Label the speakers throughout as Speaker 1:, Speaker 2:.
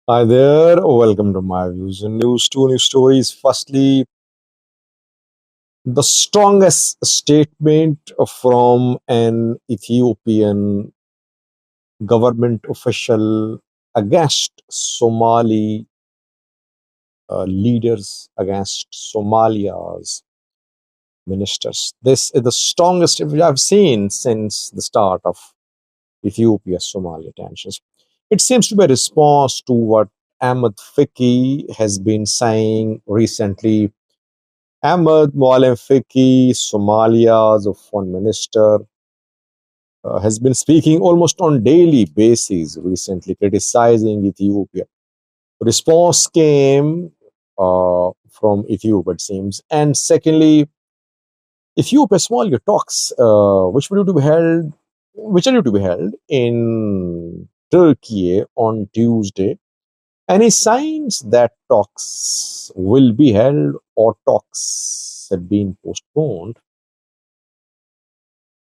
Speaker 1: Hi there, welcome to my views and news. Two news stories. Firstly, the strongest statement from an Ethiopian government official against Somali leaders, against Somalia's ministers. This is the strongest I've seen since the start of Ethiopia-Somalia tensions. It seems to be a response to what Ahmed Fiki has been saying recently. Ahmed Mualem Fiki, Somalia's foreign minister, has been speaking almost on daily basis recently, criticizing Ethiopia. Response came from Ethiopia, it seems. And secondly, Ethiopia-Somalia talks, which are due to be held in Turkey on Tuesday. Any signs that talks will be held or talks have been postponed?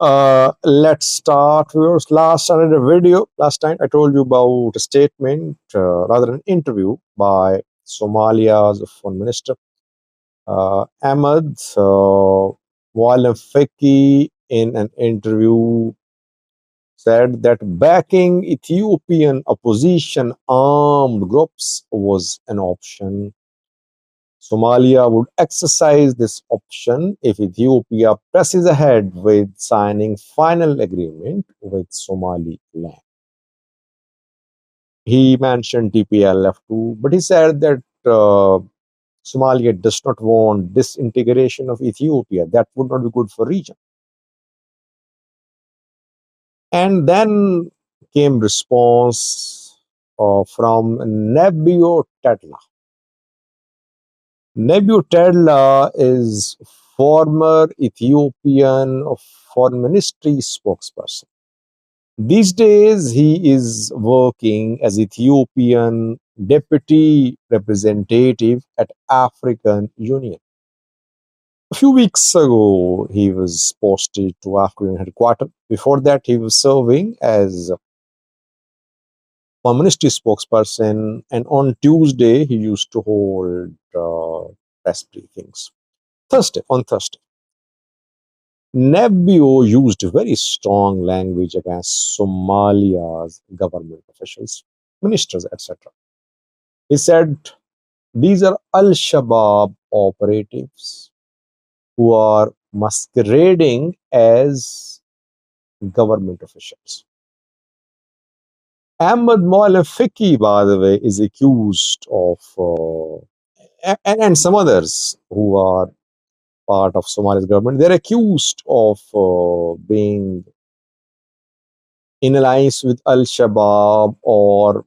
Speaker 1: Let's start with last I did a video. Last time I told you about a statement, rather an interview by Somalia's foreign minister, Ahmed Mualem Feki, in an interview said that backing Ethiopian opposition armed groups was an option. Somalia would exercise this option if Ethiopia presses ahead with signing final agreement with Somaliland. He mentioned TPLF too, but he said that Somalia does not want disintegration of Ethiopia. That would not be good for region. And then came response from Nebio Tedla. Nebio Tedla is former Ethiopian foreign ministry spokesperson. These days, he is working as Ethiopian deputy representative at African Union. A few weeks ago, he was posted to African headquarters. Before that, he was serving as foreign ministry spokesperson, and on Tuesday, he used to hold press briefings. On Thursday, Nebio used very strong language against Somalia's government officials, ministers, etc. He said, these are Al Shabaab operatives who are masquerading as government officials. Ahmed Mualem Fiki, by the way, is accused of, and some others who are part of Somalia's government, they're accused of being in alliance with Al Shabaab, or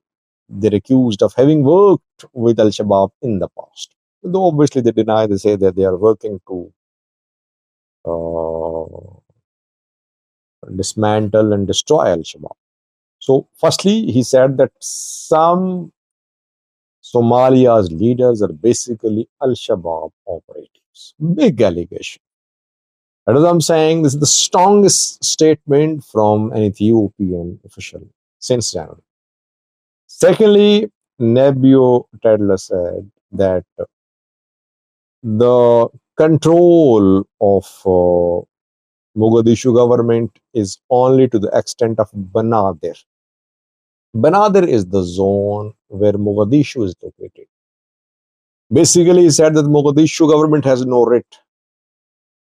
Speaker 1: they're accused of having worked with Al Shabaab in the past. Though obviously they deny, they say that they are working to dismantle and destroy Al Shabaab. So, firstly, he said that some Somalia's leaders are basically Al Shabaab operatives. Big allegation. That is what I'm saying. This is the strongest statement from an Ethiopian official since January. Secondly, Nebio Tedler said that the control of Mogadishu government is only to the extent of Banadir. Banadir is the zone where Mogadishu is located. Basically, he said that the Mogadishu government has no writ.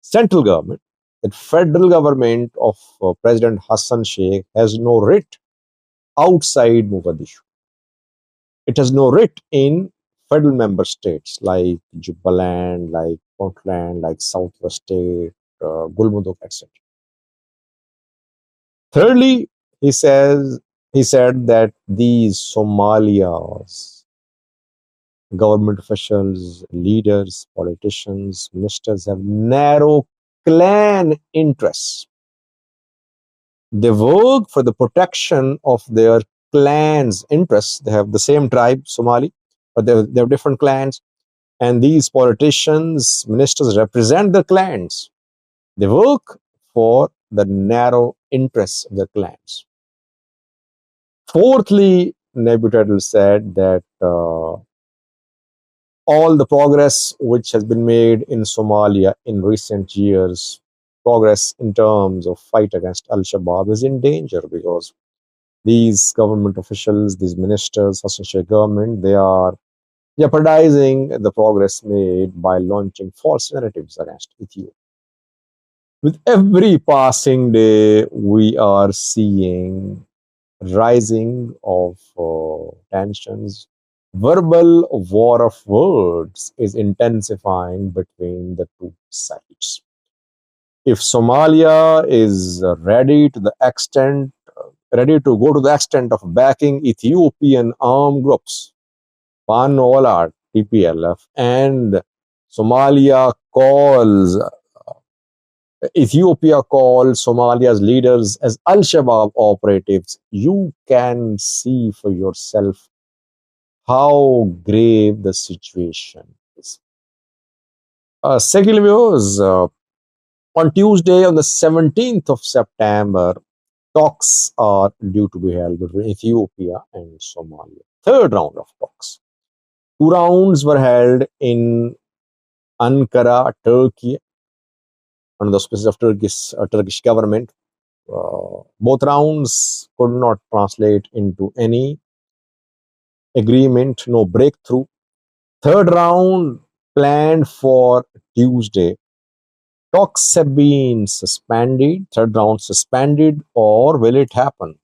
Speaker 1: Central government, the federal government of President Hassan Sheikh has no writ outside Mogadishu. It has no writ in federal member states like Jubaland, like Puntland, like Southwest State, Gulmudug, etc. Thirdly, he said that these Somalia's government officials, leaders, politicians, ministers have narrow clan interests. They work for the protection of their clans' interests. They have the same tribe, Somali, but they have different clans. And these politicians, ministers represent the clans. They work for the narrow interests of the clans. Fourthly, Nebuchadnezzar said that all the progress which has been made in Somalia in recent years, progress in terms of fight against Al Shabaab, is in danger because these government officials, these ministers, associate government, they are jeopardizing the progress made by launching false narratives against Ethiopia. With every passing day, we are seeing rising of tensions. Verbal war of words is intensifying between the two sides. If Somalia is ready to go to the extent of backing Ethiopian armed groups, Pan-Ola, TPLF, and Somalia calls Ethiopia calls Somalia's leaders as Al Shabaab operatives, you can see for yourself how grave the situation is. Second viewers, on Tuesday, on the 17th of September, talks are due to be held between Ethiopia and Somalia. Third round of talks. Two rounds were held in Ankara, Turkey, under the auspices of Turkish government. Both rounds could not translate into any agreement, no breakthrough. Third round planned for Tuesday. Talks have been suspended, third round suspended, or will it happen?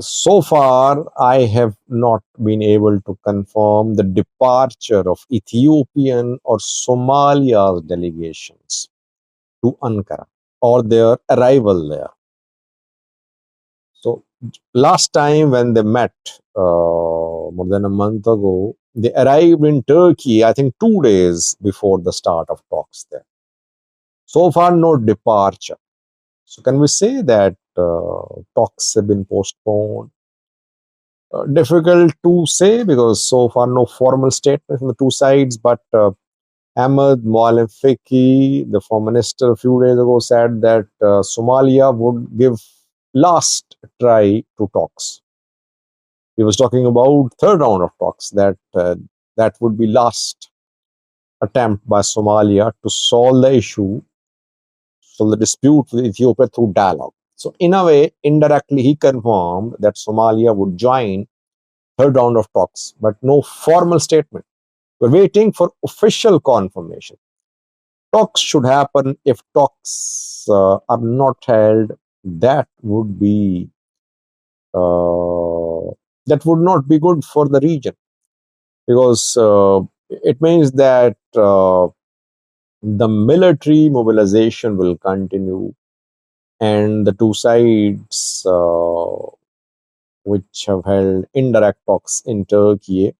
Speaker 1: So far, I have not been able to confirm the departure of Ethiopian or Somalia's delegations to Ankara or their arrival there. So last time when they met, more than a month ago, they arrived in Turkey, I think 2 days before the start of talks there. So far, no departure. So can we say that talks have been postponed? Difficult to say because so far no formal statement from the two sides, but Ahmed Mualim Feki, the foreign minister, a few days ago said that Somalia would give last try to talks. He was talking about third round of talks, that would be last attempt by Somalia to solve the issue, solve the dispute with Ethiopia through dialogue. So in a way, indirectly, he confirmed that Somalia would join third round of talks, but no formal statement. We're waiting for official confirmation. Talks should happen. If talks are not held, that would be that would not be good for the region because it means that the military mobilization will continue, and the two sides which have held indirect talks in Turkey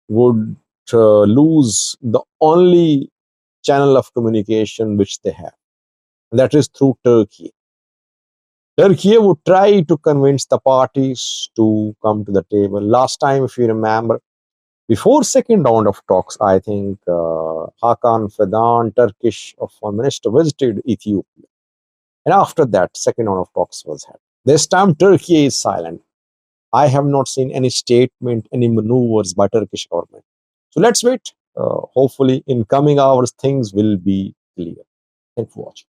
Speaker 1: would lose the only channel of communication which they have. That is through Turkey. Turkey would try to convince the parties to come to the table. Last time, if you remember, before second round of talks, I think Hakan Fidan, Turkish foreign minister, visited Ethiopia. And after that, second round of talks was held. This time, Turkey is silent. I have not seen any statement, any maneuvers by Turkish government. So let's wait. Hopefully, in coming hours, things will be clear. Thanks for watching.